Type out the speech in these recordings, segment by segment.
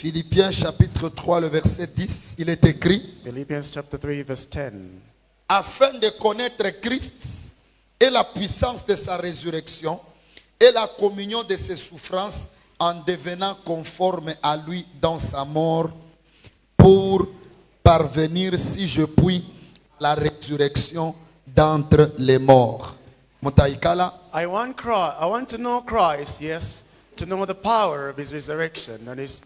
Philippiens chapitre 3, le verset 10, il est écrit: Philippians chapter 3 verse 10. afin de connaître Christ et la puissance de sa résurrection et la communion de ses souffrances en devenant conforme à lui dans sa mort pour parvenir, si je puis, à la résurrection d'entre les morts. Motaikala, I want to know Christ, yes, to know the power of his resurrection and his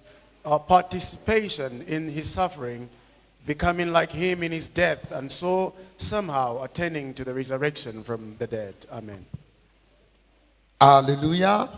participation in his suffering, becoming like him in his death, and so somehow attending to the resurrection from the dead. Amen. Alléluia.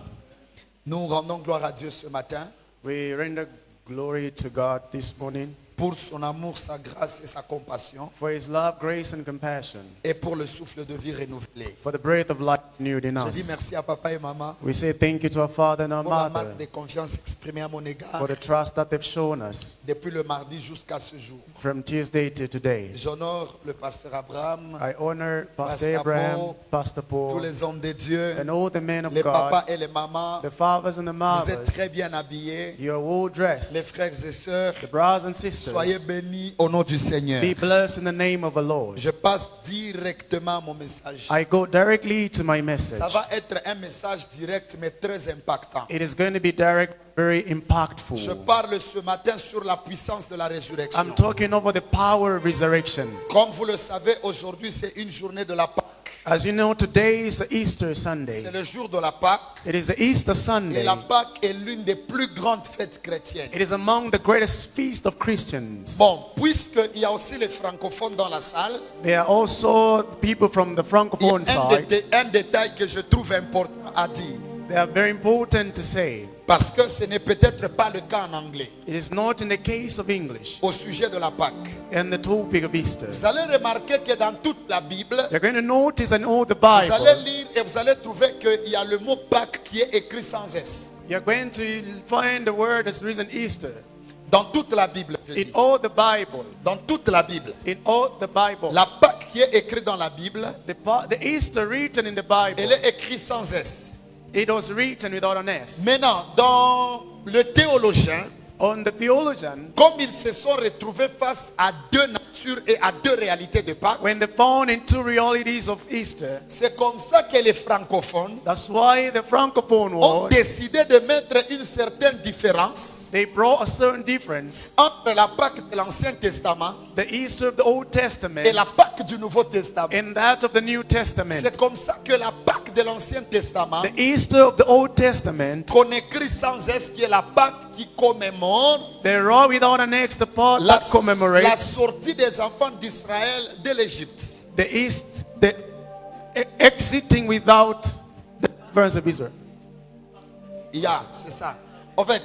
Nous rendons gloire à Dieu ce matin We render glory to God this morning pour son amour, sa grâce et sa compassion, for his love, grace, and compassion, et pour le souffle de vie renouvelé. for the breath of life renewed in Je dis us. merci à papa et maman We say thank you to our father and our pour la mother marque de confiance exprimée à mon égard for the trust that they've shown us depuis le mardi jusqu'à ce jour. from Tuesday to today. J'honore le pasteur Abraham, I honor Pastor Pastor Abraham, Paul, Pastor tous Paul, les hommes de Dieu, and all the men of les papas God, et les mamans. the fathers and the Vous êtes mothers. très bien habillés. You are well dressed. Les frères et sœurs, The brothers and sisters, soyez bénis au nom du Seigneur. be blessed in the name of the Lord. Je passe directement à mon message. I go directly to my message. Ça va être un message direct mais très impactant. It is going to be direct, very Je impactful. parle ce matin sur la puissance de la résurrection. I'm talking over the power of resurrection. Comme vous le savez, aujourd'hui c'est une journée de la Pâque. As you know, today is the Easter C'est Sunday. le jour de la Pâque. It is the Easter Et Sunday. la Pâque est l'une des plus grandes fêtes chrétiennes. It is among the greatest feast of Christians. Bon, puisqu'il y a aussi les francophones dans la salle, There are also people from the il y Francophone a side. un détail que je trouve important à dire. They are very important to say. Parce que ce n'est peut-être pas le cas en anglais It is not in the case of English au sujet de la Pâque. and the topic of Easter. Vous allez remarquer que dans toute la Bible, You're going to notice in all the vous allez Bible, lire et vous allez trouver qu'il y a le mot Pâque qui est écrit sans S. you're going to find the word that's written Easter. Dans toute la Bible, je In dis. all the Bible. Dans toute la Bible. In all the Bible. La Pâque qui est écrite dans la Bible, The Easter written in the elle Bible, est écrite sans S. it was written without an S. Maintenant, dans le théologien, On the theologians, comme ils se sont retrouvés face à deux natures et à deux réalités de Pâques, when they found in two realities of Easter, c'est comme ça que les francophones that's why the Francophone ont world, décidé de mettre une certaine différence they brought a certain difference. entre la Pâque de l'Ancien Testament The Easter of the Old Testament et la Pâque du Nouveau Testament. and that of the New Testament. C'est comme ça que la Pâque de l'Ancien Testament, The Easter of the Old Testament, qu'on écrit sans S, qui est la Pâque qui commémore they wrote without an X the part la, that commemorates la sortie des enfants d'Israël de l'Égypte. the exiting without the verse of Israel. C'est ça. En fait,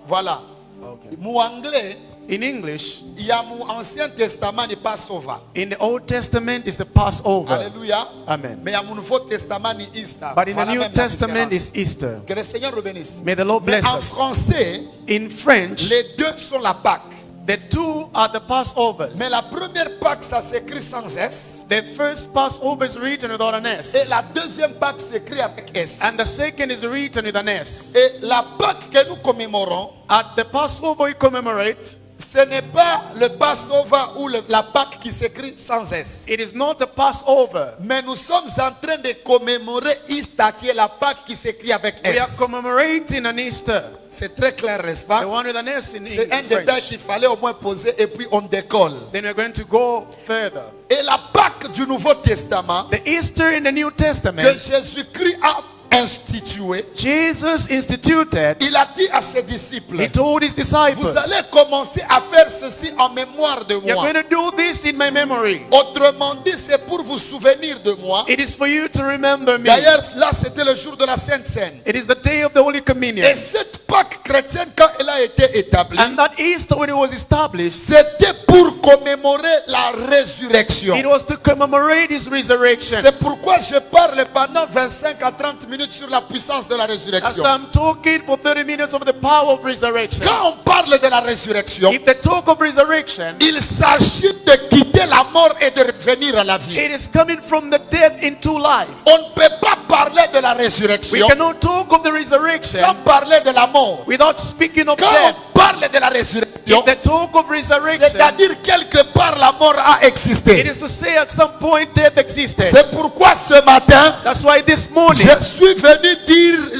voilà. Okay. Mot anglais, In English, il y a mon Ancien Testament n'est pas sauva. in the Old Testament is the Passover. Alléluia. Amen. Mais il y a mon Nouveau Testament ni Easter. But in the Voilà New même la Testament différence. is Easter. Que le Seigneur nous bénisse. May the Lord Mais bless en us. français, In French, les deux sont la Pâque. the two are the Passovers. Mais la première Pâque, ça s'écrit sans S. The first Passover is written without an Et S. la deuxième Pâque s'écrit avec S. And the second is written with an S. Et la Pâque que nous commémorons, At the Passover we commemorate, ce n'est pas le Passover ou la Pâque qui s'écrit sans S. it is not a Passover. Mais nous sommes en train de commémorer Easter, qui est la Pâque qui s'écrit avec We are S. commemorating an Easter. C'est très clair, n'est-ce The pas? one with an S in C'est un détail French. qu'il fallait au moins poser et puis on décolle. Then we're going to go further. Et la Pâque du Nouveau Testament The Easter in the New que Testament, Jésus-Christ a institué, Jesus instituted. il a dit à ses disciples, He told his disciples, vous allez commencer à faire ceci en mémoire de you're moi. going to do this in my memory. Autrement dit, c'est pour vous souvenir de moi. It is for you to remember me. D'ailleurs, là, c'était le jour de la Sainte Seine. It is the day of the Holy Communion. Et cette Pâque chrétienne, quand elle a été établie, And that Easter, when it was established, c'était pour commémorer la résurrection. it was to commemorate his resurrection. C'est pourquoi je parle pendant 25 à 30 minutes sur la puissance de la As résurrection. I'm talking for 30 minutes of the power of resurrection. Quand on parle de la résurrection, If they talk of resurrection, il s'agit de quitter la mort et de revenir à la vie. it is coming from the death into life. On ne peut pas parler de la We résurrection, cannot talk of the resurrection sans parler de la mort. without speaking of Quand death. on parle de la résurrection, If they talk of resurrection, c'est-à-dire quelque part la mort a it existé. is to say at some point death existed. C'est pourquoi ce matin, That's why this morning je suis venu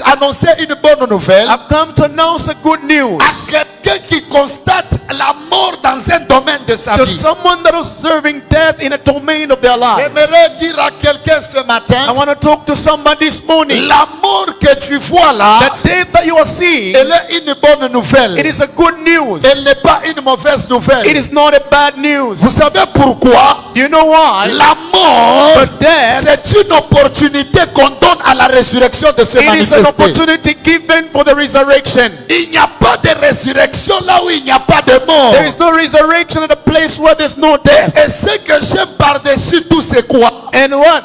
annoncer une bonne nouvelle I've come to announce a good news à quelqu'un qui constate la mort dans un domaine de sa to vie. someone that is serving death in a domain of their lives. J'aimerais dire à quelqu'un ce I matin, want to talk to somebody this morning. la mort que tu vois là, The death that you are seeing, elle est une bonne nouvelle. it is a good news. Elle n'est pas une mauvaise It nouvelle. is not a bad news. Vous savez pourquoi? You know why? La mort, The death, c'est une opportunité qu'on donne à la résurrection de se it is an manifester. opportunity given for the resurrection. Il n'y a pas de résurrection là où il n'y a pas de mort. There is no resurrection at a place where there's no death. Et ce que j'aime par-dessus tout, c'est quoi? And what?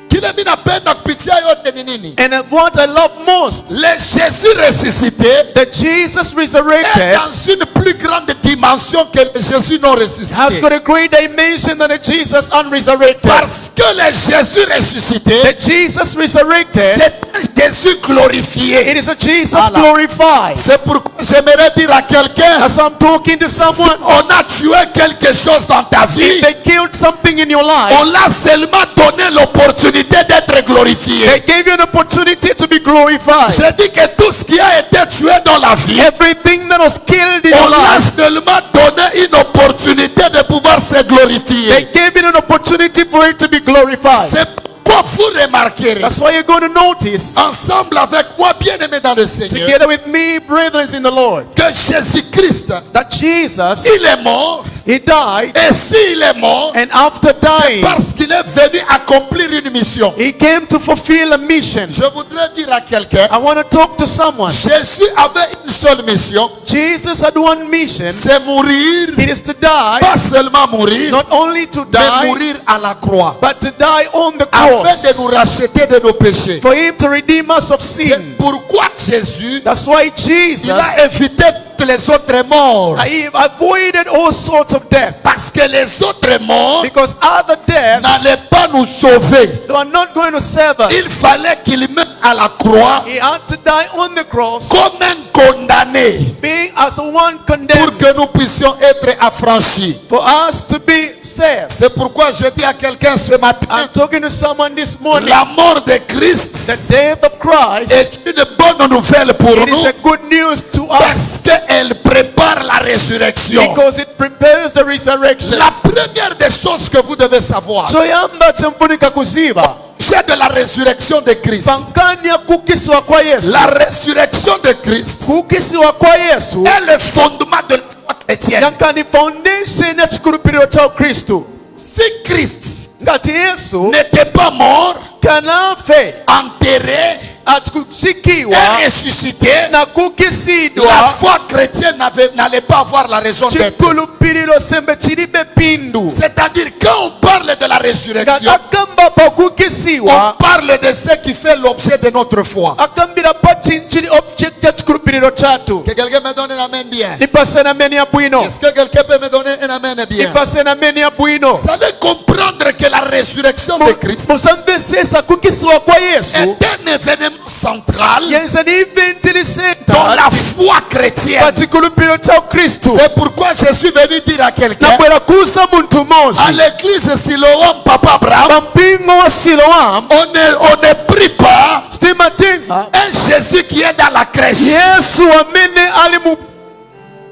Kile mimi napenda kupitia yote ni nini? And what I love most, Le Jésus ressuscité that Jesus est resurrected dans une plus grande dimension que le Jésus non has ressuscité. got a great dimension than a Jesus unresurrected. Parce que le Jésus ressuscité, That Jesus resurrected, c'est un Jésus glorifié. it is a Jesus Voilà. glorified. C'est pourquoi j'aimerais dire à quelqu'un, As I'm talking to someone, on a tué quelque chose dans ta vie, if they killed something in your life, on l'a seulement donné l'opportunité d'être glorifié. they gave you an opportunity to be glorified. Je dis que tout ce qui a été tué dans la vie, Everything that was killed in your on l'a life, seulement donné une opportunité de pouvoir se they glorifier. gave you an opportunity for it to be glorified. C'est pourquoi vous remarquerez, That's why you're going to notice, ensemble avec moi, bien-aimé dans le Seigneur, together with me, brethren in the Lord, que Jésus-Christ, that Jesus, il est mort, he died, et s'il est mort, and after c'est dying, parce qu'il est venu accomplir une mission. he came to fulfill a mission. Je voudrais dire à quelqu'un, I want to talk to someone. Jésus avait une seule mission, Jesus had one mission. c'est mourir, It is to die, pas seulement mourir, not only to mais die, mourir à la croix, but to die on the afin cross, de nous racheter de nos péchés. for him to redeem us of C'est sin. pourquoi Jésus, That's why il Jesus, a évité toutes les autres morts. he avoided all sorts of death, Parce que les autres morts because other deaths, n'allaient pas nous sauver. they are not going to save us. Il fallait qu'il meure à la croix He had to die on the cross, comme un condamné being as one pour condemned, que nous puissions être affranchis. for us to be saved. C'est pourquoi je dis à quelqu'un ce matin, I'm talking to someone this morning. la mort de Christ The death of Christ, est une bonne nouvelle pour it nous is a good news to us, parce qu'elle prépare la résurrection. because it prepares the resurrection. La première des choses que vous devez savoir, Choyamba chamfunika kuziba c'est de la résurrection de Christ. pankanya kukiswa kwa Yesu. La résurrection de Christ Kukiswa kwa Yesu est le fondement de la foi chrétienne. yankani foundation ya chikulupiriro cha Kristo. Si Christ Ngati Yesu n'était pas mort, kanafe enterré atukushikiwa et ressuscité, na la kukisidwa foi chrétienne n'allait pas avoir la raison d'être. chikulupiriro sembe chilibe pindu. C'est-à-dire quand on parle de la résurrection, Akamba pa on kukisiwa parle de ce qui fait l'objet de notre foi. akambira pa chinchili object ya chikulupiriro chatu. Que quelqu'un me donne un amen bien. Nipase na meni ya bwino. Est-ce que quelqu'un peut me donner un amen bien? Nipase na meni ya bwino. Vous savez comprendre que la résurrection de Christ Musamvesesa kukisiwa kwa Yesu est un événement central yenza ni event dans lisenta la foi chrétienne. pachikulupiriro cha Kristo. C'est pourquoi je suis venu dire à quelqu'un, Nabwera kusa muntu à mosi l'église Siloam, Papa Abraham, bampingo wa Siloam on ne prie pas stimatenga un Jésus qui est dans la crèche. Yesu wamene ali mu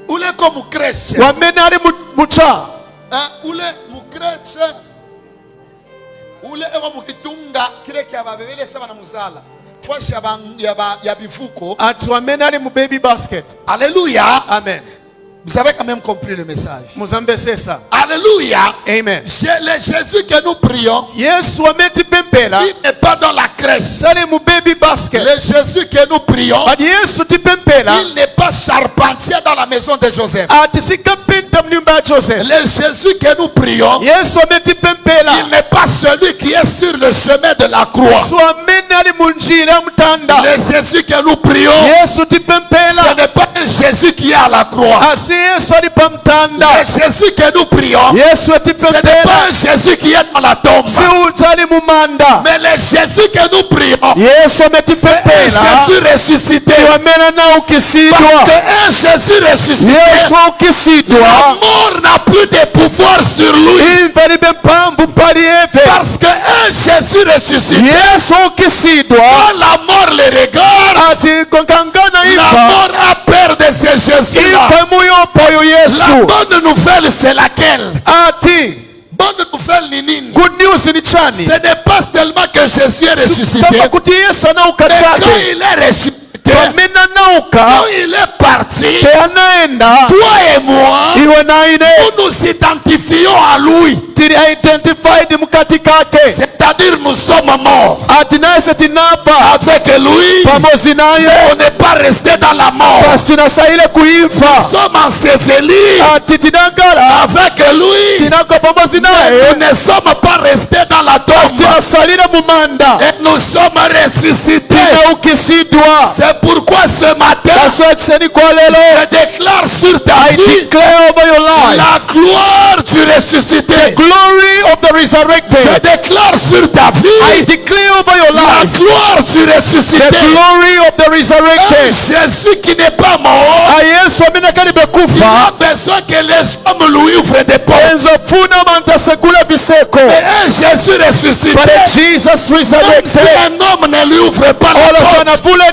Ou est comme crèche. wamene ali mucha Ou est crèche. Ou est comme kitunga kile kia babebele sema na muzala. Fwashi ya bifuko. ati wamene ali mu baby basket. Alléluia. Amen. Vous avez quand même compris le message. Muzambesesa. Alléluia. Amen. Le Jésus que nous prions, Yesu wameti pempela il n'est pas dans la crèche. sali mu baby basket. Le Jésus que nous prions, But Yesu tipempela il n'est pas charpentier dans la maison de Joseph. ati sikapenta mnyumba ya Joseph. Le Jésus que nous prions, Yesu wameti pempela il n'est pas celui qui est sur le chemin de la croix. Yesu wamene ali munjira mutanda. Le Jésus que nous prions, Yesu ce tipempela n'est pas un Jésus Jésus qui est à la croix. asi yesu ali pa mtanda Le Jésus que nous prions, yesu ce n'est etipembera pas un Jésus qui est dans la tombe. si utali mu manda Mais le Jésus que nous prions, yesu c'est un ametipembera Jésus ressuscité. wamera na Parce ukisidwa qu'un Jésus ressuscité, yesu la ukisidwa mort n'a plus de pouvoir sur lui. imva libe mpamvu mpali eve Parce qu'un Jésus ressuscité, yesu ukisidwa quand la mort le regarde, ati kokangana la imva mort a peur de ce Jésus-là. imva muyopa oyo La yesu bonne nouvelle, c'est laquelle? ati Bonne nouvelle, Ninine. good news ni Ce chani n'est pas tellement que Jésus est ressuscité. kama kuti yesu anauka Mais quand chake il est ressuscité, pamene anauka quand il est parti, te anaenda toi et moi, iwe naine nous nous identifions à lui. tili identified mukati kake C'est-à-dire nous sommes morts. ati nase tinafa Avec lui, pamozi naye on n'est pas resté dans la mort. basi tinasaile Nous kuimfa sommes ensevelis ati tinagala avec lui. tinako pamozi Nous naye ne sommes pas restés dans la basi tombe. tinasalile mumanda Et nous sommes ressuscités. tinaukisidwa C'est pourquoi ce matin, kaswa ekiseni kwa lelo je déclare sur ta I vie declare over your life la gloire du ressuscité. glory of the Je resurrected. déclare sur ta I vie declare over your la life gloire du the ressuscité. glory of the Un resurrected. Jésus qui n'est pas mort, Yesu amene kali il a bekufa besoin que les hommes lui ouvrent des portes. enzofuna abantu asekula biseko Mais un Jésus ressuscité, but Jesus même si resurrected un homme ne lui ouvre pas la olofana porte, vule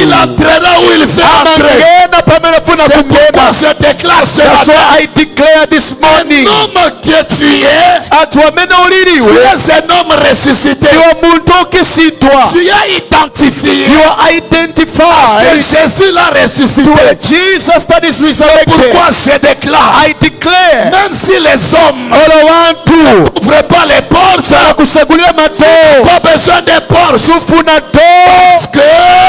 il door entrera où il fait entrer. amangena pamene funa C'est pourquoi kungena. je déclare ce That's matin, why I declare this morning l'homme que tu es, ati wamene tu uliriwe es un homme ressuscité. iwe muntu okisidwa Tu es identifié. you are C'est identified Jésus l'a ressuscité. to a Jesus that is C'est resurrected. pourquoi je déclare, I declare même si les hommes olawantu n'ouvrent pas les portes, kusegulira mato pas besoin des portes. sufuna do Parce que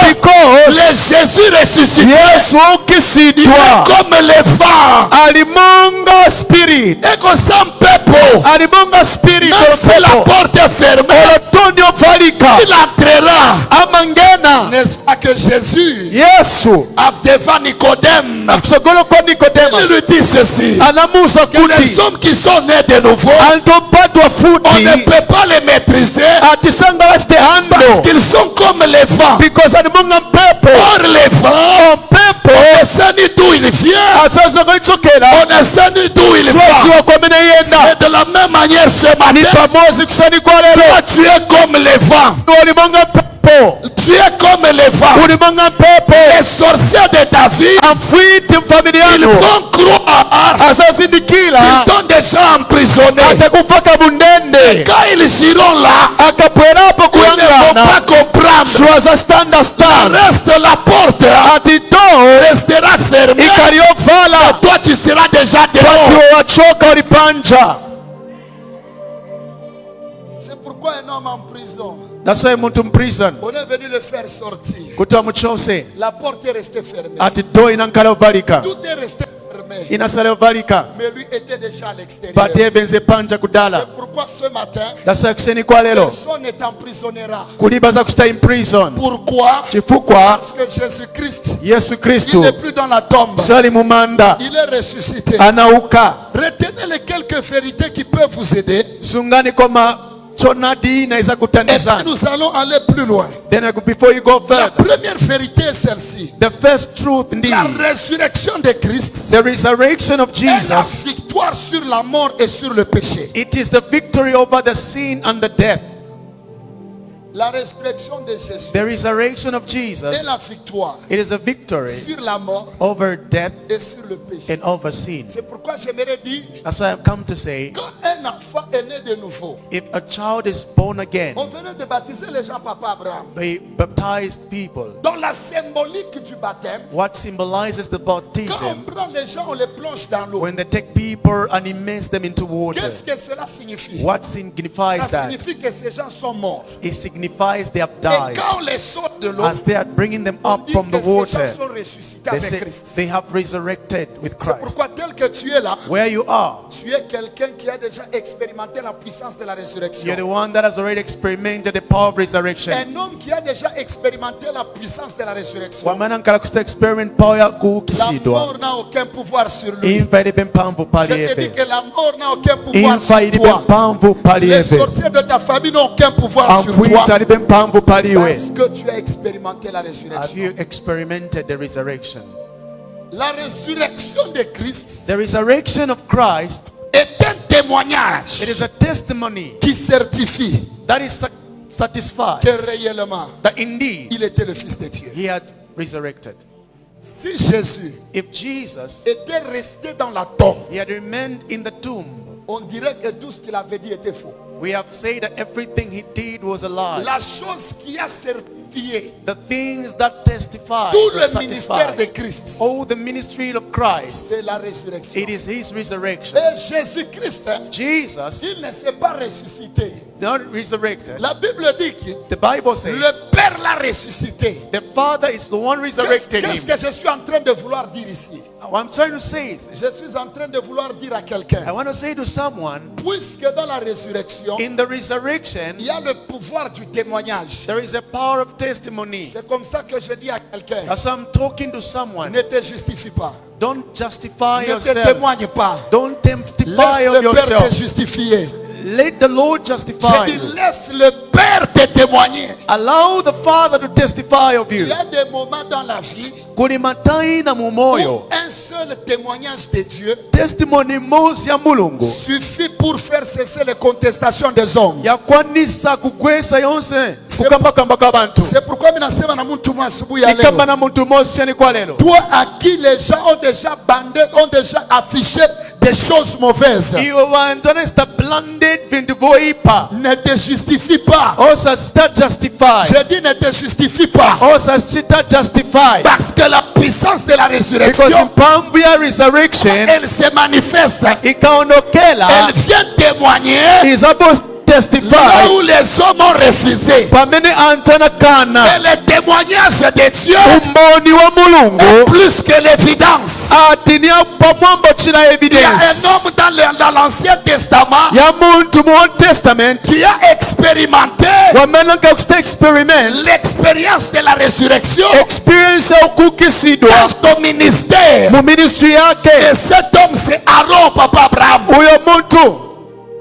because le Jésus ressuscité, yesu il ukisidwa est comme les vents. alimonga spirit Et que sans pepo, alimonga spirit même si la porte est fermée, olotondi ovalika il entrera. amangena N'est-ce pas que Jésus, yesu devant Nicodème, akusogolo kwa il nikodemas lui dit ceci, anamusa que les kuti hommes qui sont nés de nouveau, antopatwa on ne futi peut pas les maîtriser atisanga basite parce hando qu'ils sont comme les vents. because alimonga mpepo Or les vents, mpepo on ne sait ni d'où il vient, asazanga itsokera on ne sait ni d'où il swasi va. wakwamene yenda Et de la même manière ce ni matin, pamozi kusani kwa lelo toi tu es comme les vents. ulimonga mpepo Tu es comme les vents. ulimonga mpepo Les sorciers de ta vie, amfwiti ils mfamiliano vont croire asazindikila qu'ils t'ont déjà emprisonné. atakufaka bundende Quand ils iront là, akapwerapo ils ne vont kuyangana pas comprendre. swaza standa stand Reste la porte ati to restera fermée. ikaliovala Toi tu seras déjà dehors. pati wachoka ulipanja. C'est pourquoi un homme en prison, That's why muntu mprison on est venu le faire sortir. kuti amuchose La porte est restée fermée. ati do inankala ovalika Tout est resté fermé. inasala ovalika Mais lui était déjà à l'extérieur. pati ebenze panja kudala. C'est pourquoi ce matin, That's why kuseni kwa lelo personne ne t'emprisonnera. kulibaza kusta in prison Pourquoi? chifukwa Parce que Jésus-Christ, yesu il kristu n'est plus dans la tombe. sali mumanda Il est ressuscité. anauka. Retenez les quelques vérités qui peuvent vous aider. Sungani koma chonadi inaweza Et puis kutandizana. nous allons aller plus loin. Then before you go La further, première vérité est celle-ci. the first truth La indeed, résurrection de Christ the resurrection of est la Jesus, victoire sur la mort et sur le péché. it is the victory over the sin and the death. La résurrection de Jésus The resurrection of est Jesus, la victoire it is a victory sur la mort over death et sur le péché. and over sin. C'est pourquoi j'aimerais dire, That's why I've come to say, quand un enfant est né de nouveau, if a child is born again, on venait de baptiser les gens Papa Abraham. they baptized people. Dans la symbolique du baptême, What symbolizes the quand on baptism, prend les gens, on les plonge dans l'eau. when they take people and immerse them into water. Qu'est-ce que cela signifie? What Ça signifies that? signifie que ces gens sont morts. It signifies signifies they have Et died. quand on les sort de l'eau, As they are bringing them on up dit from que the ces gens water, sont ressuscités they avec say Christ. they have resurrected with C'est Christ. pourquoi tel que tu es là, Where you are, tu es quelqu'un qui a déjà expérimenté la puissance de la résurrection. you're the one that has already experimented the power of resurrection. Un homme qui a déjà expérimenté la puissance de la résurrection. Wamanankala kusta experiment power ya La kukisidwa. mort n'a aucun pouvoir sur lui. Imfa ilibe mpamvu pali Je te dis eve. que la mort n'a aucun pouvoir Imfa sur ilibe toi. mpamvu pali Les eve. sorciers de ta famille n'ont aucun pouvoir sur Amfuita toi. ilibe mpamvu pali iwe. Parce que tu as expérimenté la Have résurrection. you experimented the resurrection? La résurrection de Christ The resurrection of Christ, est un témoignage it is a testimony qui certifie that is satisfied que réellement that indeed il était le Fils de Dieu. he had resurrected. Si Jésus If Jesus, était resté dans la tombe, he had remained in the tomb, on dirait que tout ce qu'il avait dit était faux. we have said that everything he did was a lie. La chose qui a certifié The things that testify, tout le ministère de satisfies, Christ, oh, the ministry of Christ, c'est la résurrection. it is his resurrection. Et Jésus-Christ, Jesus, il ne s'est pas ressuscité. not resurrected. La Bible dit que The Bible says le Père l'a ressuscité. the Father is the one resurrected Qu'est-ce him. que je suis en train de vouloir dire ici? What I'm trying to say is, Je suis en train de vouloir dire à I quelqu'un, want to say to someone, puisque dans la résurrection, in the resurrection, il y a le pouvoir du témoignage. there is a power of testimony. C'est comme ça que je dis à quelqu'un, That's why I'm talking to someone. ne te justifie pas. Don't justify Ne te yourself. témoigne pas. Don't testify Laisse of le Père te yourself. justifier. Let the Lord justify Je dis, you. laisse le Père te témoigner. Allow the Father to testify of Il you. y a des moments dans la vie Kuli mataina mu où moyo, un seul témoignage de Dieu testimony mosi ya mulungu suffit pour faire cesser les contestations des hommes. yakwanisa kugwesa yonse kukambakamba kw'abantu. C'est pourquoi mimi nasema na mtu mwa asubuhi ya Nikamba leo, na muntu mosi chani kwa lelo. toi à qui les gens ont déjà bandé, ont déjà affiché des choses mauvaises, Iwe bantu anesita blinded vintu voipa. ne te justifie pas. Osa sita justify. Je dis ne te justifie pas. Osa sita justify. Parce que la puissance de la Because résurrection, mpamvu ya resurrection elle se manifeste. ikaondokela Elle vient témoigner is able to là testify où les hommes ont refusé. pamene antana kana Et le témoignage de Dieu umboni wa est mulungu plus que l'évidence. atinia pamwambo chila Il y a evidence un homme dans l'Ancien Testament ya muntu mu Old Testament qui a expérimenté wamenanga kusta experiment l'expérience de la résurrection experience ya ukukisidwa dans son ministère. mu ministry Et yake. cet homme, c'est Aaron, papa Abraham. Uyo muntu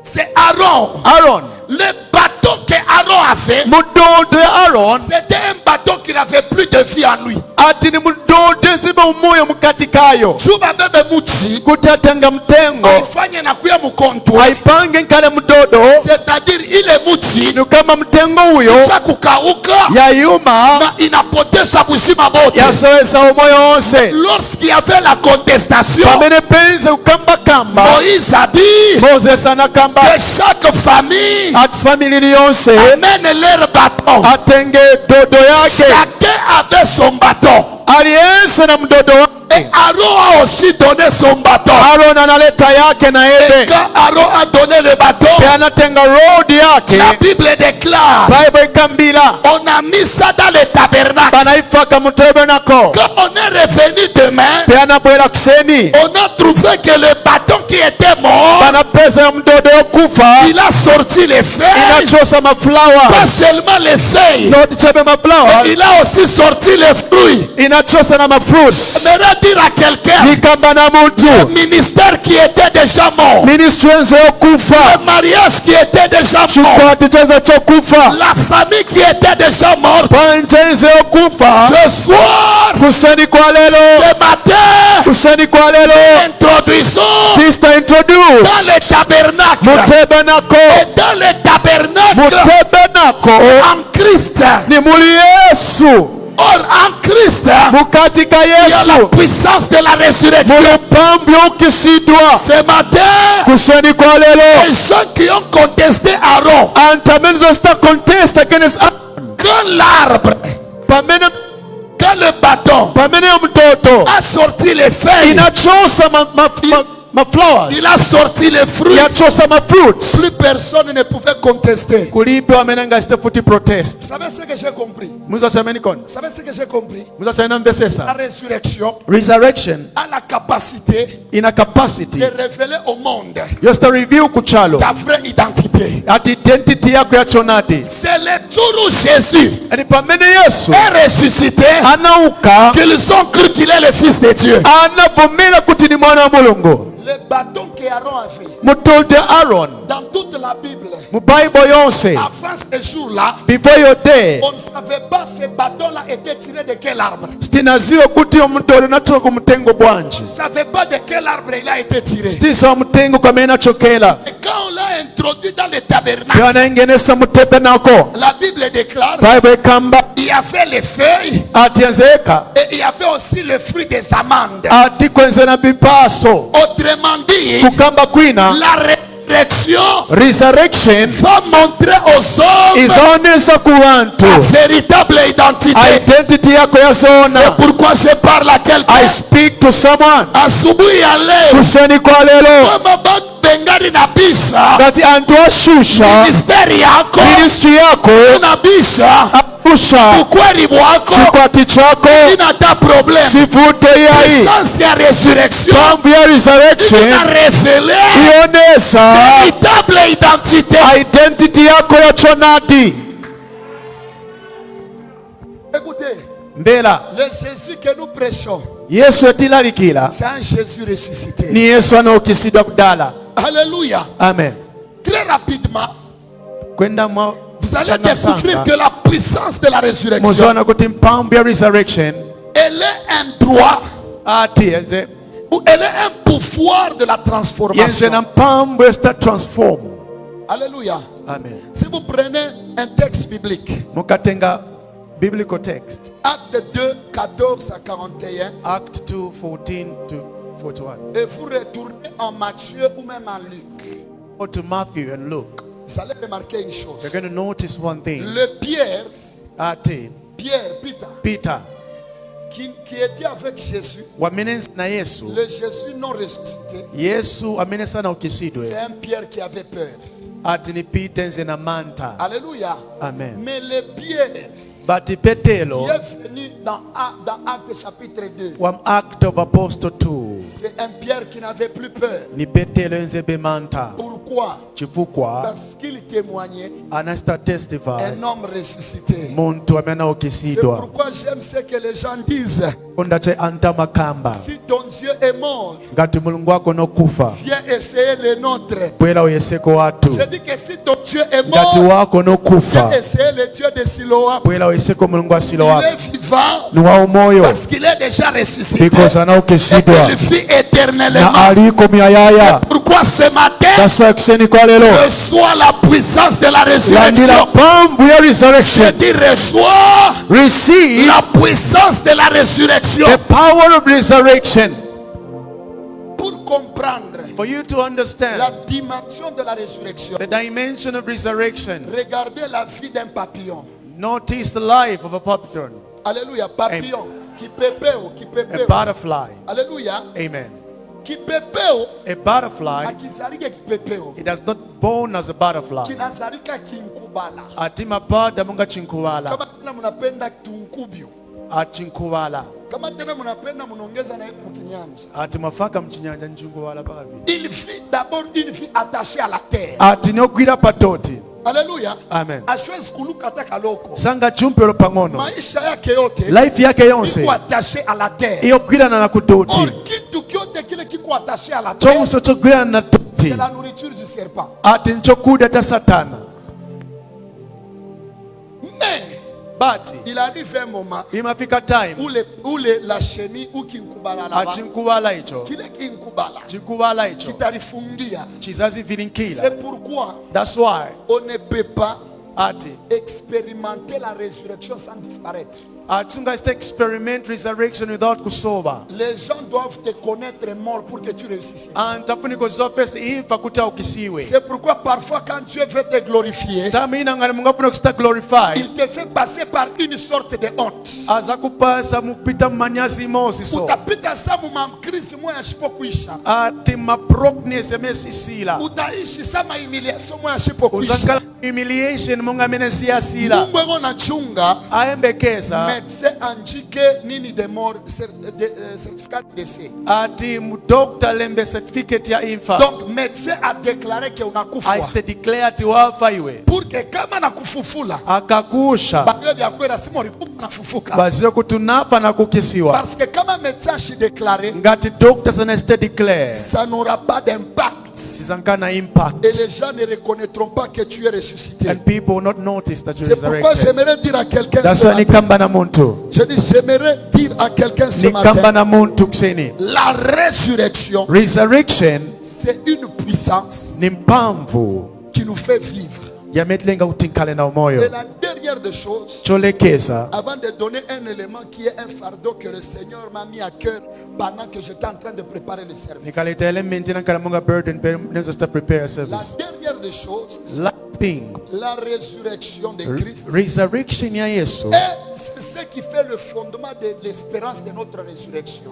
C'est Aaron. Aaron, Le bateau que Aaron a fait, mudodo ya Aaron c'était un bateau qui n'avait plus de vie en lui. ati ni mudodo eziba umoyo mukati kayo Juba bebe muchi, kutatenga mtengo aifanye na kuya mkontwa. aipange nkale mudodo C'est-à-dire, il est muchi, ni kama mtengo huyo cha kukauka, yayuma na inapoteza buzima bote. yasowesa umoyo wonse. Lorsqu'il y avait la contestation, Pamene penze kukambakamba Moïse a dit Moses anakamba que chaque famille ati famili yonse amène leur bâton. atenge dodo yake. Chacun avait son bâton. Aliyense na mdodo Et wake. Aaron a aussi donné son bâton. Aaron analeta yake na Et yebe quand Aaron a donné le bâton, pe anatenga road la yake. Bible déclare, Bible ikambila on a mis ça dans le tabernacle. banaifaka mu tabernacle. Quand on est revenu demain, Pe anabwera kuseni on a trouvé que le bâton qui était mort, banapeza ya mdodo yokufa il a sorti les feuilles, inachosa pas maflowers seulement les feuilles, noti chabe maflowers il a aussi sorti les fruits. inachosa na mafruits. J'aimerais dire à quelqu'un, Nikamba na muntu le ministère qui était déjà mort, ministry enze yokufa le mariage qui était déjà mort, chikwati cheza chokufa la famille qui était déjà morte, panje enze yokufa ce soir, kuseni kwa lelo ce matin, kuseni kwa lelo introduisons sister dans introduce le tabernacle. mutebenako Et dans le tabernacle, mutebenako en Christ, ni muli Yesu or en Christ, mukati ka il y a la Yesu puissance de la résurrection. muli mpamvu yokisidwa Ce matin, kuseni kwa lelo les gens qui ont contesté Aaron, antamene zosta contest against Aaron. quand l'arbre, pamene quand le bâton pamene yo mtoto a sorti les feuilles, inachosa flowers. Il a sorti les fruits. Yachosa ma fruits. Plus personne ne pouvait contester. Kulipe wamenanga stefuti protest. Vous savez ce que j'ai compris? Muzo semenikon. Vous savez ce que j'ai compris? Muzo La senambesesa. résurrection Resurrection a la capacité ina capacity. de révéler au monde Just to reveal kuchalo. ta vraie identité. At identity yako ya chonadi. C'est le jour où Jésus Ani pamene Yesu. est ressuscité Anauka. qu'ils ont cru qu'il est le Fils de Dieu. Anavumila kuti ni mwana wa Mulungu. Le bâton qu'Aaron a fait Mutolde Aaron. dans toute la Bible, Mu Bible yonse. avant ce jour-là, Before your day. on ne savait pas ce bâton-là était tiré de quel arbre. Stinazio kuti omutole natuka ku mutengo bwanji. On ne savait pas de quel arbre il a été tiré. Stisa omutengo kamena chokela. Et quand on l'a introduit dans le tabernacle, Yanaengenesa mu tabernacle. la Bible déclare Bible kamba il y avait les feuilles atienzeka. et il y avait aussi le fruit des amandes. Ati kwenzena bipaso. Autrement dit, Kukamba kwina. la résurrection Resurrection va montrer aux hommes izaonesa ku bantu ta véritable identité. identity yako ya C'est zona. pourquoi je parle à I quelqu'un. speak to someone. Asubuhi ya leo Kuseni kwa lelo. kama bado bengari na bisa That antu ashusha ministeri yako ministry yako na bisa ashusha ukweli wako chikwati chako inata problem. sivute yai. Puissance ya resurrection Pambu ya resurrection na révélé ionesa véritable identité. identity yako ya chonadi. Écoutez, Mbela le Jésus que nous prêchons, Yesu etilalikila c'est un Jésus ressuscité. ni Yesu anaokisidwa kudala. Alléluia. Amen. Très rapidement, Kwenda mwa vous allez découvrir que la puissance de la résurrection, muzona kuti mpambu ya resurrection elle est un droit ati yenze ou elle est un pouvoir de la yenze transformation. na mpambu esta transform. Alléluia. Amen. Si vous prenez un texte biblique, Mukatenga biblical text Acte 2, 14 à 41, Act 2 14 to 41. et vous retournez en Matthieu ou même en Luc, Go to Matthew and Luke. vous allez remarquer une chose. You're going to notice one thing. Le Pierre, Ati Peter qui était avec Jésus, wamenensi na Yesu. le Jésus non ressuscité, Yesu amenesa na c'est ukisidwe. un Pierre qui avait peur. Ati ni Peter nze na manta. Alléluia. Amen. Mais le Pierre But qui Petelo est venu dans Acte chapitre 2, from Act of Apostle 2. c'est un Pierre qui n'avait plus peur. Ni Petelo nze be manta. Pourquoi? Chifukwa Parce qu'il témoignait anasta testify. un homme ressuscité. Muntu amena C'est ukisidwa. pourquoi j'aime ce que les gens disent. Onda che anta makamba. Si ton Dieu est mort, Ngati mulungu wako nokufa. viens essayer le nôtre. Bwela uyeseko watu. Je dis que si ton Dieu est Ngati mort, wako nokufa. viens essayer le Dieu de Siloam. Bwela uyeseko mulungu wa Il Siloamu. est vivant Ni wa umoyo. parce qu'il est déjà ressuscité. Because Et anaokisidwa. il vit Na éternellement. aliko miayaya. Pourquoi ce matin, That's kuseni kwa lelo. reçois la puissance de la Landila résurrection. pambu ya Je resurrection. dis reçois Receive la puissance de la résurrection. the power of resurrection. Pour comprendre For you to understand la dimension de la résurrection, the dimension of resurrection, regardez la vie d'un papillon. notice the life of a papillon, Alléluia, papillon qui pépéo, qui a pépéo. butterfly. Alléluia, Amen. qui pépéo, A butterfly, akizalika qui pépéo, it does not born as a butterfly. kinazalika kinkubala. Atima pada munga chinkubala. Kama tena mnapenda tunkubyo, Achinkubala. kama tena mnapenda mnaongeza na mkinyanja. Ati mafaka mchinyanja nchinkubala paka vile. Il vit d'abord une vie attachée à la terre. Ati nogwira patoti. Alléluia. Amen. Ashwezi kuluka hata kaloko. Sanga chumpelo pangono. Maisha yake yote Life yake yonse. iko attaché à la terre. Iyo gwirana na kutoti. Or kitu kyote kile kiko attaché à la terre, Chonso chogwirana na toti. c'est la nourriture du serpent. Ati nchokuda ta satana. Mais Bati il arrive un moment imafika time où la chenille ou kinkubala là-bas, achinkubala icho. kile kinkubala Chinkubala icho. kitarifungia. Chizazi vilinkila. C'est pourquoi That's why on ne peut pas ati expérimenter la résurrection sans disparaître. Tu n'as pas experiment resurrection without kusoba. Les gens doivent te connaître mort pour que tu réussisses. C'est pourquoi parfois quand Dieu veut te glorifier, il te fait passer par une sorte de honte. Utapita samu mamkrisi moya shipokuisha. Utaishi sama humiliation moya shipokuisha. Mungu ego na chunga médecin anjike nini de mort certificat de décès. Donc médecin a déclaré que unakufa. Pour que kama nakufufula bayo bya kwera simo ripupa nafufuka. Parce que kama médecin a déclaré, ça n'aura pas d'impact. Et les gens ne reconnaîtront pas que tu es ressuscité. C'est pourquoi j'aimerais dire à quelqu'un ce matin. Je dis, j'aimerais dire à quelqu'un ce matin. La résurrection, c'est une puissance qui nous fait vivre. Et la dernière des choses, avant de donner un élément qui est un fardeau que le Seigneur m'a mis à cœur pendant que j'étais en train de préparer le service. La dernière des choses, la résurrection de Christ. Et c'est ce qui fait le fondement de l'espérance de notre résurrection.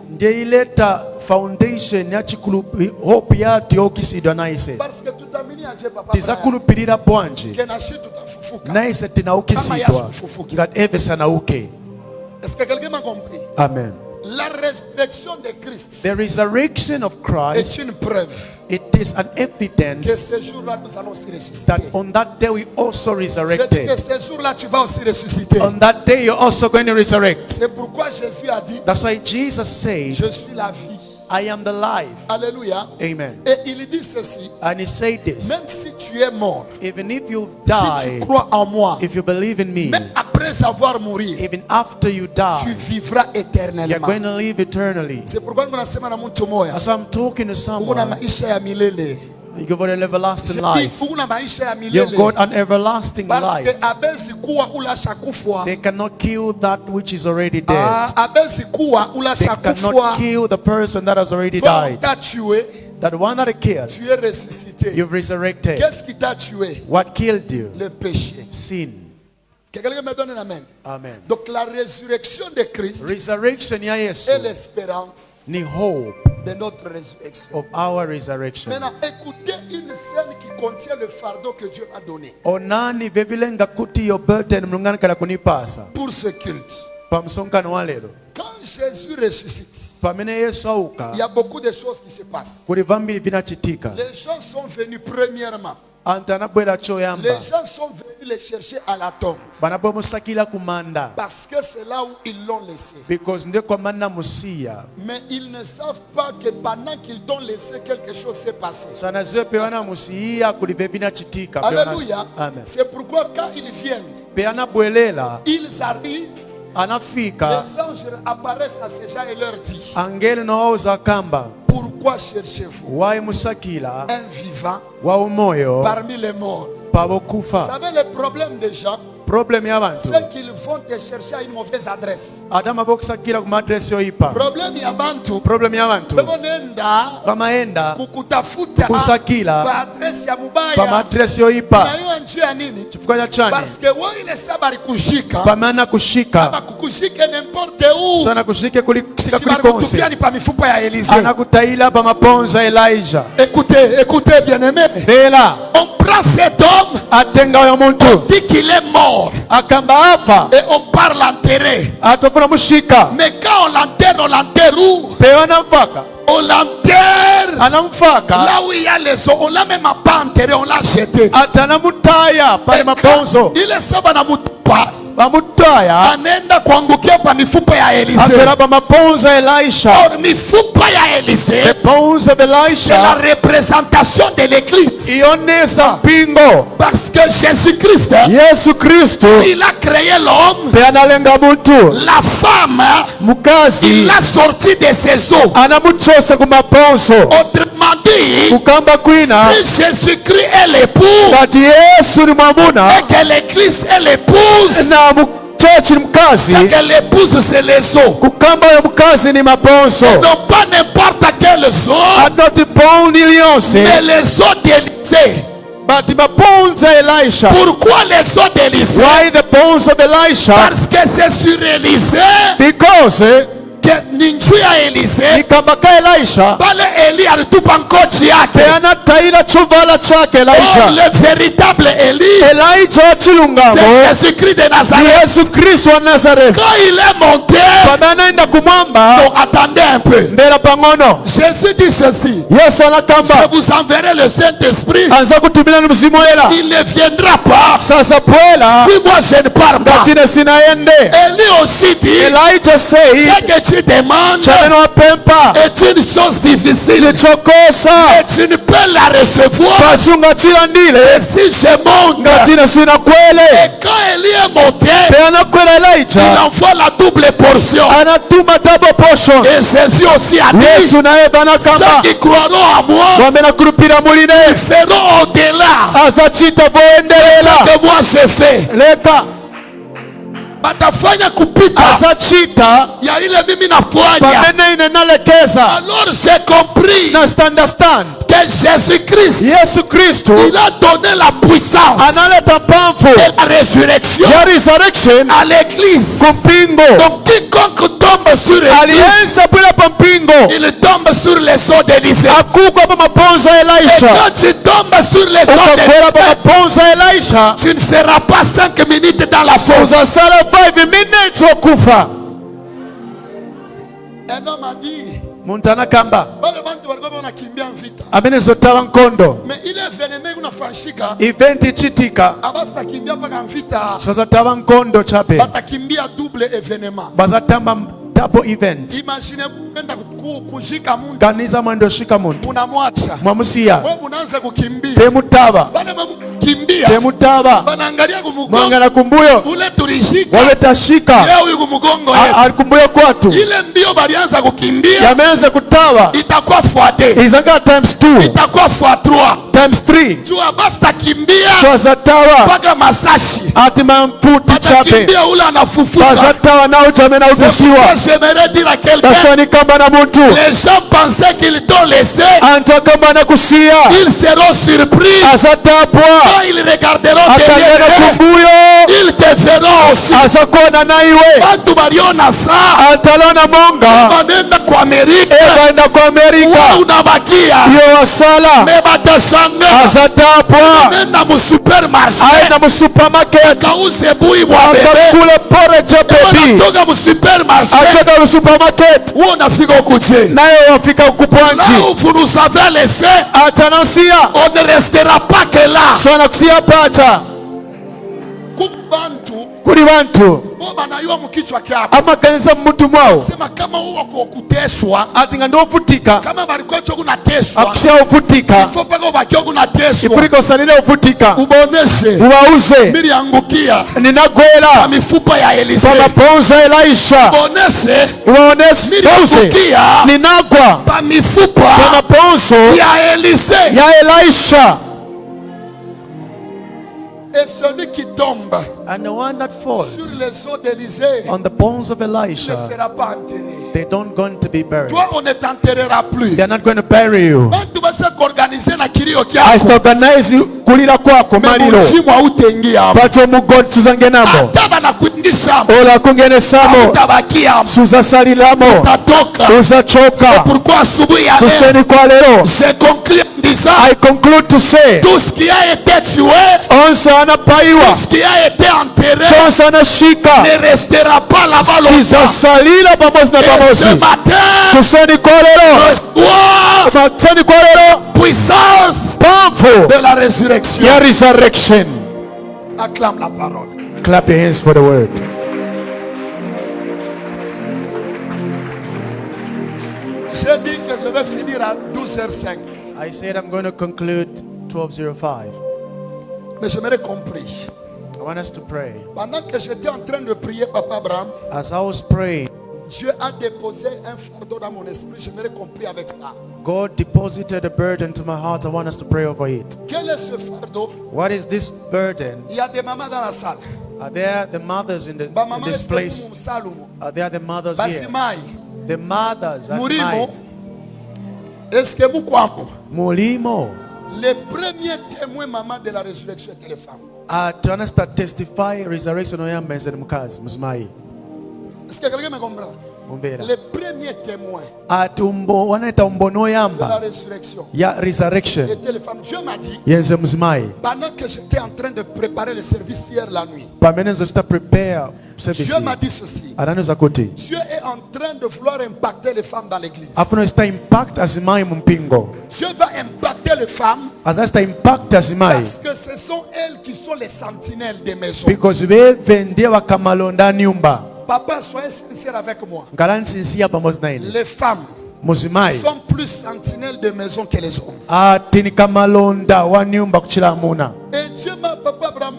Parce que tout a mis à Dieu, papa. Est-ce que quelqu'un m'a compris? Amen. La résurrection de Christ, the resurrection of Christ, est une preuve. It is an evidence que ce jour-là nous allons aussi ressusciter. That on that day we also resurrected. Je dis que ce jour-là tu vas aussi ressusciter. On that day you're also going to resurrect. C'est pourquoi Jésus a dit. That's why Jesus said, je suis la vie. I am the life. Alléluia. Amen. Et il dit ceci. And he said this. Même si tu es mort, even if you die, si tu crois en moi, if you believe in me, même après avoir mouru, even after you die, tu vivras éternellement. You're going to live eternally. C'est pourquoi nous nasema na mtu moya. As I'm talking to someone, una maisha ya milele. You got an everlasting life. You've got an everlasting life. They cannot kill that which is already dead. They cannot kill the person that has already died. That one that killed, you've resurrected. What killed you? Sin. Amen. Donc la résurrection de Christ est l'espérance ni hope de notre résurrection. Of our resurrection. Maintenant, écoutez une scène qui contient le fardeau que Dieu m'a donné. Pour ce culte. Quand Jésus ressuscite, il y a beaucoup de choses qui se passent. Les gens sont venus premièrement. Les gens sont venus les chercher à la tombe. Parce que c'est là où ils l'ont laissé. Mais ils ne savent pas que pendant qu'ils t'ont laissé, quelque chose s'est passé. Alléluia. C'est pourquoi quand ils viennent, ils arrivent. Les anges apparaissent à ces gens et leur disent: pourquoi cherchez-vous un vivant parmi les morts? Vous savez le problème des gens, c'est qu'ils vont te chercher à une mauvaise adresse. Problème ya bantu bamaenda kukutafuta kwa adresse ya mubaya na hiyo njia nini? Parce que wewe ile sabari kushika kama kukushike n'importe où sana kushike kulikisika kulikonse ni pa mifupa ya Elisée anakutaila pa maponza Elijah. Écoutez bien-aimé, on prend cet homme, on dit qu'il est mort et on part l'enterrer. Mais quand on l'enterre où? On l'enterre là où il y a les eaux. On l'a même pas enterré, on l'a jeté. Il est sabana mutupa anaenda kuangukia pa mifupa ya Elisée. Or mifupa ya Elisée, c'est la représentation de l'église. Parce que Jésus-Christ, il a créé l'homme, la femme, il l'a sorti de ses os. Autrement dit, si Jésus-Christ est l'époux et que l'église est l'épouse, ekyo mukazi c'est que l'épouse c'est les os. kukamba oyo mukazi ni mabonso Et non pas n'importe quel os, atoti boni lyonse mais les os d'Élisée. but mabonzo a Elisha. Pourquoi les os d'Élisée? Why the bones of Elisha? Parce que c'est sur Élisée Because que ninjui ya Élisée nikambaka Elisha pale Eli alitupa ngozi yake. anataira chuvala chake Oh, Elijah. le véritable Eli, Elijah chilungamo c'est Jésus-Christ de ni Nazareth. Yesu Kristo wa Nazareth. Quand il est monté, Pamanaenda kumwamba donc attendez un peu. mbera pangono Jésus dit ceci: Yesu je anakamba vous enverrai le Saint-Esprit. anza kutumila ni mzimu era Il ne viendra pas sasa pwela si moi je ne pars pas. ngatine sinaende. Eli aussi dit: Elijah ce said que tu demandes chameno wapempa est une chose difficile lichokosa et tu ne peux la recevoir pasunga chilandile si je monte. ngatine sina Et kwele quand Eli est monté, peanakwela il Elijah envoie la double portion. anatuma double portion. Et Jésus aussi a dit: Yesu naye ceux banakamba qui croiront à moi wamenakulupira muline feront au-delà azachita de voendelela ce que moi j'ai fait. leka Batafanya kupita azachita ya ile mimi nafanya. pamene ine nalekeza Alors j'ai compris na understand que Jésus-Christ, Yesu Kristo il a donné la puissance analeta mpamvu et la résurrection ya resurrection à l'église. kumpingo. Donc quiconque tombe sur l'église, Aliyenza pwila pa mpingo il tombe sur les os d'Élisée. akugwa pa maponzo ya Et Elisha. quand tu tombes sur les os Ukakwela pa d'Élisée, maponzo ya Elisha tu ne feras pas 5 minutes dans la fosse. uzasala 5 minutes okufa. Un homme a dit, Muntu anakamba wale bantu walikuwa wanakimbia vita, amene zotala nkondo mais ile evenement unafanyika event ichitika abasitakimbia mpaka vita, sozataba nkondo chape batakimbia double evenement. bazatamba double event. Imagine kwenda kushika muntu, Kaniza mwendo shika muntu unamwacha mwamusiya wewe, unaanza kukimbia, temutaba bale kimbia, temutaba banaangalia kumugongo mwangana kumbuyo ule tulishika wabetashika leo, huyu kumugongo yetu, alikumbuyo kwatu ile mbio balianza kukimbia yamenze kutaba itakuwa fois2, izanga times 2 itakuwa fois3. times 3 Jua basi takimbia swazatawa mpaka Masashi, atima mfuti chape atakimbia ule anafufuka. bazatawa nao chamena utusiwa J'aimerais dire à quelqu'un, basoni kamba na muntu les gens pensaient qu'ils t'ont laissé, antu akamba na kusiya ils seront surpris azatapwa quand ils regarderont akagenda derrière, kumbuyo ils te verront aussi. azakona naiwe Bantu baliona saa atalona monga banenda kwa Amerika, egaenda ku Amerika wewe unabakia yo wasala me batasanga azatapwa nenda mu supermarché aenda mu supermarket kauze bui bwa bebe, akakule porridge bebi unatoka mu supermarché achoka mu supermarket wewe unafika ukuje naye wafika ukupwanji là où vous nous avez laissé, atanansiya on ne restera pas que là. sona kusiya pacha Kubantu kuli bantu bo banayua mukichwa kyabo, amakanisa mumutu mwawo sema kama uwo kuteswa, ati nga ndiofutika kama balikuwa cho kunateswa, akusiya ufutika ifo paka ubakio kunateswa, ifurika usalile ufutika uboneshe ubauze miliangukia ninagwela kwa mifupa ya kwa Elisee, maponzo ya Elisha uboneshe uwaonese miliangukia ninagwa kwa mifupa kwa maponzo ya Elisee. ya Elisha. Et celui qui tombe And the one that sur falls les os d'Élisée on the bones of ne Elisha, sera pas enterré. they don't going to be buried. Toi, on ne t'enterrera plus. They are not going to bury you. Bantu basa kuorganize na kilio I kyako, organize kulira kwako maliro memuzimu hautengia pacho mugodi tuzangenamo hata banakuingisha ola kungenesamo utabakia suzasalilamo utatoka. uzachoka. Pourquoi asubuhi ya leo Kuseni kwa lero je conclue en disant I conclude to say tout ce qui a été tué, onse anapaiwa tout ce qui a été enterré chonse anashika ne restera pas là-bas longtemps. chizasalila pamozi na Et ce pamozi. matin, Kuseni kwa lero reçois kuseni kwa lero puissance pamfu de la résurrection. ya resurrection. Acclame la parole. Clap your hands for the word. J'ai dit que je vais finir à 12h05. I said I'm going to conclude 12:05. Mais j'aimerais compris. I want us to pray. Pendant que j'étais en train de prier, Papa Abraham, As I was praying, Dieu a déposé un fardeau dans mon esprit. J'aimerais compris avec ça. God deposited a burden to my heart. I want us to pray over it. Quel est ce fardeau? What is this burden? Il y a des mamans dans la salle. Are there the mothers in Ba in mama this place? Salumo. Are there the mothers here? Basimai. The mothers. Murimo. Asimai. Est-ce que vous croyez? Mulimo. Les premiers témoins maman de la résurrection étaient les femmes. Tunasta testify resurrection oyambenze mukazi muzimai. Est-ce que quelqu'un me comprend? Mumbera. Les premiers témoins Atumbo wanaita umbono de la yamba résurrection ya resurrection. étaient les femmes. Dieu m'a dit, Yenze muzimai. pendant que j'étais en train de préparer le service hier la nuit, Pamenenzo sta prepare service. Dieu m'a dit ceci. Ananiza kuti. Dieu est en train de vouloir impacter les femmes dans l'église. Afuno sta impact azimai mumpingo. Dieu va impacter les femmes Azasta impact azimai. parce que ce sont elles qui sont les sentinelles des maisons. Because be vendie wakamalonda nyumba. Papa, soyez sincère avec moi. Ngalani sinsia pamoja na ile. Les femmes Muzimai. sont plus sentinelles des maisons que les hommes. Ati nikamalonda wa nyumba kuchila amuna. Et Dieu m'a, papa Abraham,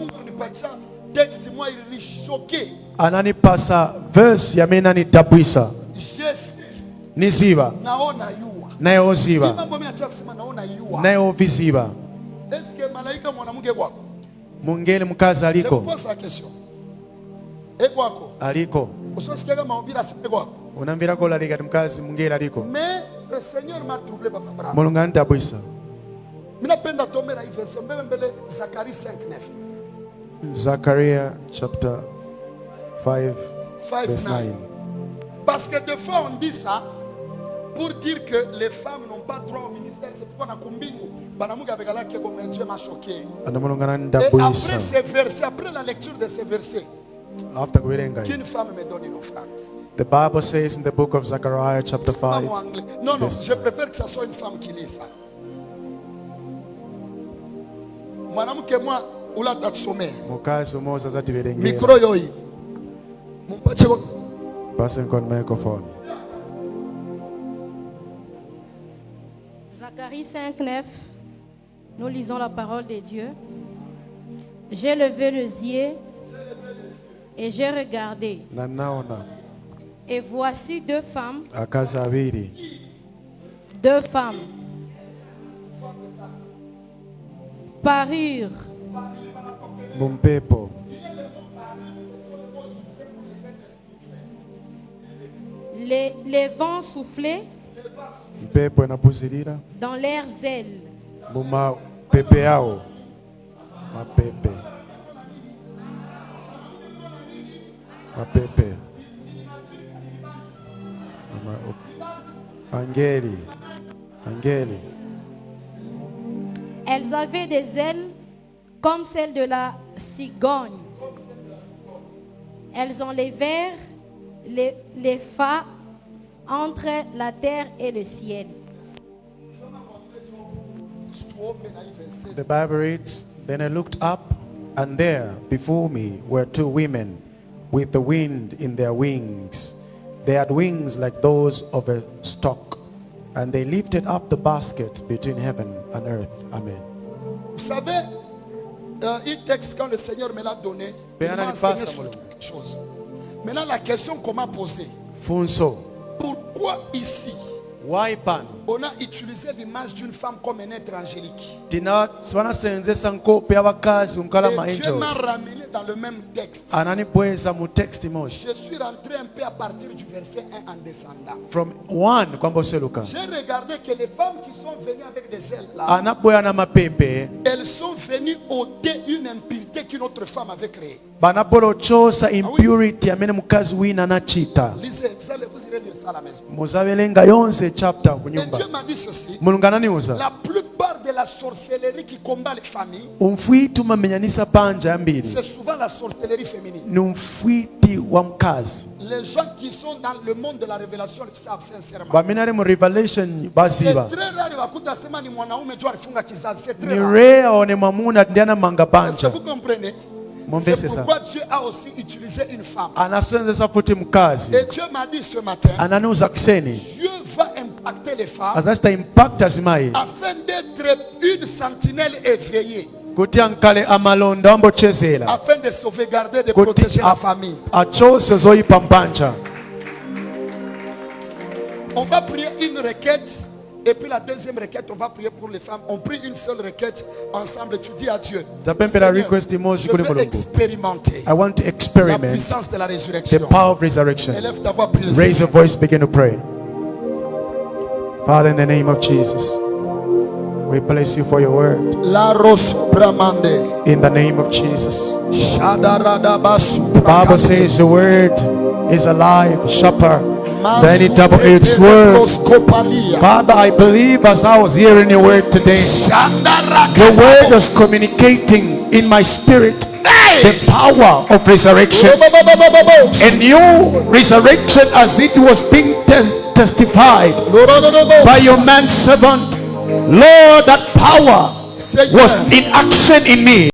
texte, moi, il est choqué. Anani pasa verse ya mena ni tabwisa. Je Niziba. naona yua. Naye oziba. Mambo mimi nataka kusema naona yua. Naye oviziba. Est-ce que malaika mwanamke kwako? Mungeli mkazi Je aliko. vous pose la question. Et kwako? Aliko. Usosikia kama maombi asipe kwako. Unambira ko lalika mkazi mungeli aliko. Mais le Seigneur m'a troublé papa Abraham. Mulungani tabwisa. Mimi napenda tomera hii verse mbele Zacharie 5:9. Zachariah chapter 5 verse 5:9. 9. Parce que des fois on dit ça pour dire que les femmes n'ont pas droit au ministère. C'est pourquoi na kumbingu banamuga abegala ke comme Dieu m'a choqué. Anamulungana Et tabwisa. après ces versets, après la lecture de ces versets, After kubirenga. qu'une femme me donne une offrande. The Bible says in the book of Zechariah chapter C'est pas 5. mon anglais. Non, non, Yes. je préfère que ce soit une femme qui lit ça. Mwanamke mwa ula tatusomea. Mukazi umoza zati birengera. Mikro yoi. Mumpache kwa Passing on microphone. Zacharie 5:9, nous lisons la parole de Dieu. J'ai levé les yeux et j'ai regardé. Na naona Et voici deux femmes akazi abiri. parurent. Mumpepo. Les vents soufflaient Mpepo inapuzilira. dans leurs ailes. Muma pepe yao. Mapepe. Mapepe. Angeli. Angeli. Elles avaient des ailes comme celles de la cigogne. Elles enlevèrent les phas entre la terre et le ciel. The Bible reads, Then I looked up, and there before me were two women with the wind in their wings. They had wings like those of a stork, and they lifted up the basket between heaven and earth. Amen. Vous savez, un texte quand le Seigneur me l'a donné, il m'a enseigné sur quelque chose. Maintenant, la question qu'on m'a posée, Funso, pourquoi ici, why pan? on a utilisé l'image d'une femme comme un être angélique? Tina swana senze sanko pe abakazi umkala ma Et Dieu m'a angels. ramené dans le même texte. Anani bweza mu text moshi. Je suis rentré un peu à partir du verset 1 en descendant. From 1 kwamba seluka. J'ai regardé que les femmes qui sont venues avec des ailes là, Anaboya na mapepe. elles sont venues ôter une impureté qu'une autre femme avait créée. Banabolo chosa impurity amene mukazi wina nachita. Lisez, vous irez lire ça à la maison. Muzabelenga yonse chapter Et kunyumba. Dieu m'a dit ceci. Mulungana niuza. La plupart de la sorcellerie qui combat les familles, Umfwiti umamenyanisa panja yambiri. c'est souvent la sorcellerie féminine. Ni umfwiti wa mkazi. Les gens qui sont dans le monde de la révélation le savent sincèrement. Baminari mu revelation C'est baziba. très rare wakuta sema ni mwanaume tu alifunga kizazi. C'est très Ni rare. rare one mwamuna ndiana manga Est-ce panja. que vous comprenez? Mombese C'est ça. pourquoi Dieu a aussi utilisé une femme. Anasenzesa futi mkazi. Et Dieu m'a dit ce matin, Ananuza kuseni. Dieu va impacter les femmes Azasta impact azimai. afin d'être une sentinelle éveillée, Kuti ankale amalonda ambo chezela. afin de sauvegarder, de Kuti protéger la famille. achose zoipa mpanja. On va prier une requête Et puis la deuxième requête, on va prier pour les femmes. On prie une seule requête ensemble. Tu dis à Dieu, Tapempera Seigneur, request imozi je kuli veux Mulungu. expérimenter I want to la experiment puissance de la the résurrection. power of resurrection. Élève ta voix, prie le Raise your Seigneur. voice, begin to pray. Father, in the name of Jesus, we bless you for your word. La rosso bramande. In the name of Jesus. Shadarada basu The Bible says the word is alive, sharper than any double-edged sword. Father, I believe as I was hearing your word today, the word was communicating in my spirit the power of resurrection. A new resurrection as it was being testified by your man servant. Lord, that power was in action in me.